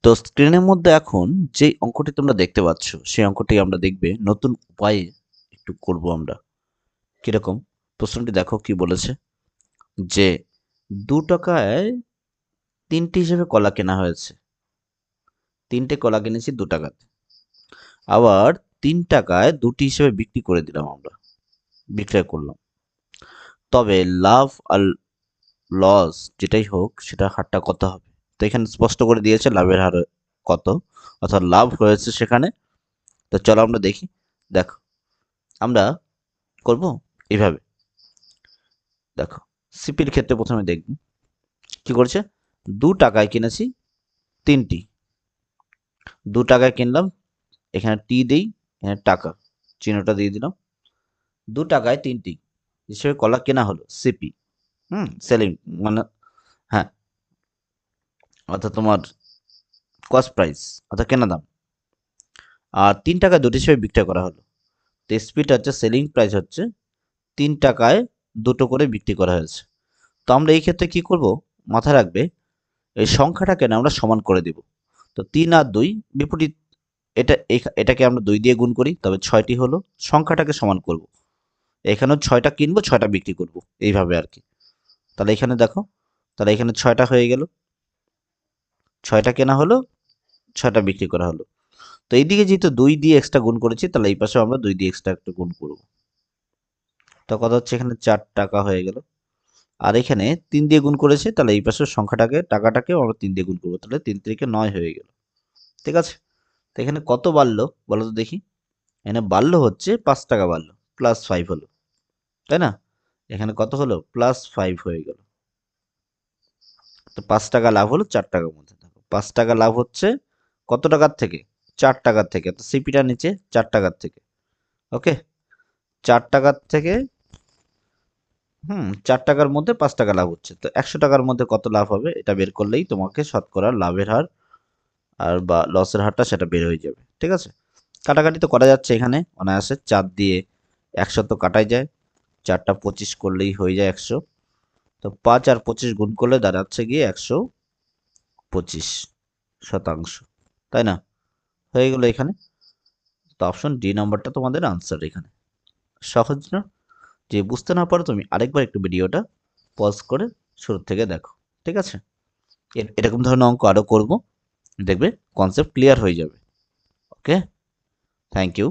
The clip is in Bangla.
তো স্ক্রিনের মধ্যে এখন যে অঙ্কটি তোমরা দেখতে পাচ্ছ সেই অঙ্কটি আমরা দেখবে নতুন উপায়ে একটু করব আমরা। কিরকম? প্রশ্নটি দেখো কি বলেছে যে 2 টাকায় 3টি হিসেবে কলা কেনা হয়েছে। 3টে কলা কিনেছি 2 টাকাতে। আবার 3 টাকায় 2টি হিসেবে বিক্রি করে দিলাম আমরা, বিক্রয় করলাম। তবে লাভ আর লস যেটাই হোক সেটার হারটা কত হবে? তো এখানে স্পষ্ট করে দিয়েছে লাভের হার কত, অর্থাৎ লাভ হয়েছে সেখানে। তো চলো আমরা দেখি। দেখো আমরা করব এইভাবে। দেখো সিপির ক্ষেত্রে প্রথমে দেখব কি করেছে। 2 টাকায় কিনেছি 3টি, 2 টাকায় কিনলাম, এখানে টি দেই, এখানে টাকা চিহ্নটা দিয়ে দিলাম। 2 টাকায় 3টি হিসেবে কলা কেনা হলো, সিপি। সেলিং মানে, হ্যাঁ, অর্থাৎ তোমার কস্ট প্রাইস, অর্থাৎ কেনা দাম। আর 3 টাকায় 2টি হিসেবে বিক্রয় করা হলো। তো এসপিটা হচ্ছে সেলিং প্রাইস, হচ্ছে 3 টাকায় 2টো করে বিক্রি করা হয়েছে। তো আমরা এই ক্ষেত্রে কি করব, মাথায় রাখবে এই সংখ্যাটাকে না আমরা সমান করে দিব। তো 3 আর 2 বিপরীত, এটাকে আমরা 2 দিয়ে গুণ করি, তবে 6টি হলো। সংখ্যাটাকে সমান করব, এখানেও 6টা কিনবো 6টা বিক্রি করব, এইভাবে আর কি। তাহলে এখানে দেখো, তাহলে এখানে 6টা হয়ে গেল, 6টা কেনা হলো, 6টা বিক্রি করা হলো। তো এইদিকে যেহেতু 2 দিয়ে এক্সট্রা গুণ করেছি, তাহলে এই পাশেও আমরা 2 দিয়ে এক্সট্রা একটা গুণ করব। তো কথা হচ্ছে এখানে 4 টাকা হয়ে গেল। আর এখানে 3 দিয়ে গুণ করেছি, তাহলে এই পাশের সংখ্যাটাকে, টাকাটাকেও আমরা 3 দিয়ে গুণ করবো, তাহলে 3 3 9 হয়ে গেল। ঠিক আছে? তো এখানে কত বাড়লো বলো তো দেখি। এখানে বাড়লো হচ্ছে 5 টাকা বাড়লো, +5 হলো, তাই না? এখানে কত হলো, +5 হয়ে গেল। তো 5 টাকা লাভ হলো 4 টাকার মধ্যে। দেখো 5 টাকা লাভ হচ্ছে কত টাকার থেকে, 4 টাকার থেকে। তো সিপিটা নিচে 4 টাকার থেকে। ওকে, 4 টাকার থেকে 4 টাকার মধ্যে 5 টাকা লাভ হচ্ছে। তো 100 টাকার মধ্যে কত লাভ হবে এটা বের করলেই তোমাকে শতকরা লাভের হার আর বা লসের হারটা সেটা বের হয়ে যাবে। ঠিক আছে? কাটাকাটি তো করা যাচ্ছে এখানে অনায়াসে, 4 দিয়ে 100 তো কাটাই যায়, 4টা 25 করলেই হয়ে যায় 100। তো 5 আর 25 গুণ করলে দাঁড়াচ্ছে গিয়ে 125%, তাই না? হয়ে গেল এখানে। তো অপশন ডি নাম্বারটা তোমাদের আনসার এখানে। সহজ না? যে বুঝতে না পারো তুমি আরেকবার একটু ভিডিওটা পজ করে শুরু থেকে দেখো। ঠিক আছে? এরকম ধরনের অঙ্ক আরো করব, দেখবে কনসেপ্ট ক্লিয়ার হয়ে যাবে। ওকে, থ্যাংক ইউ।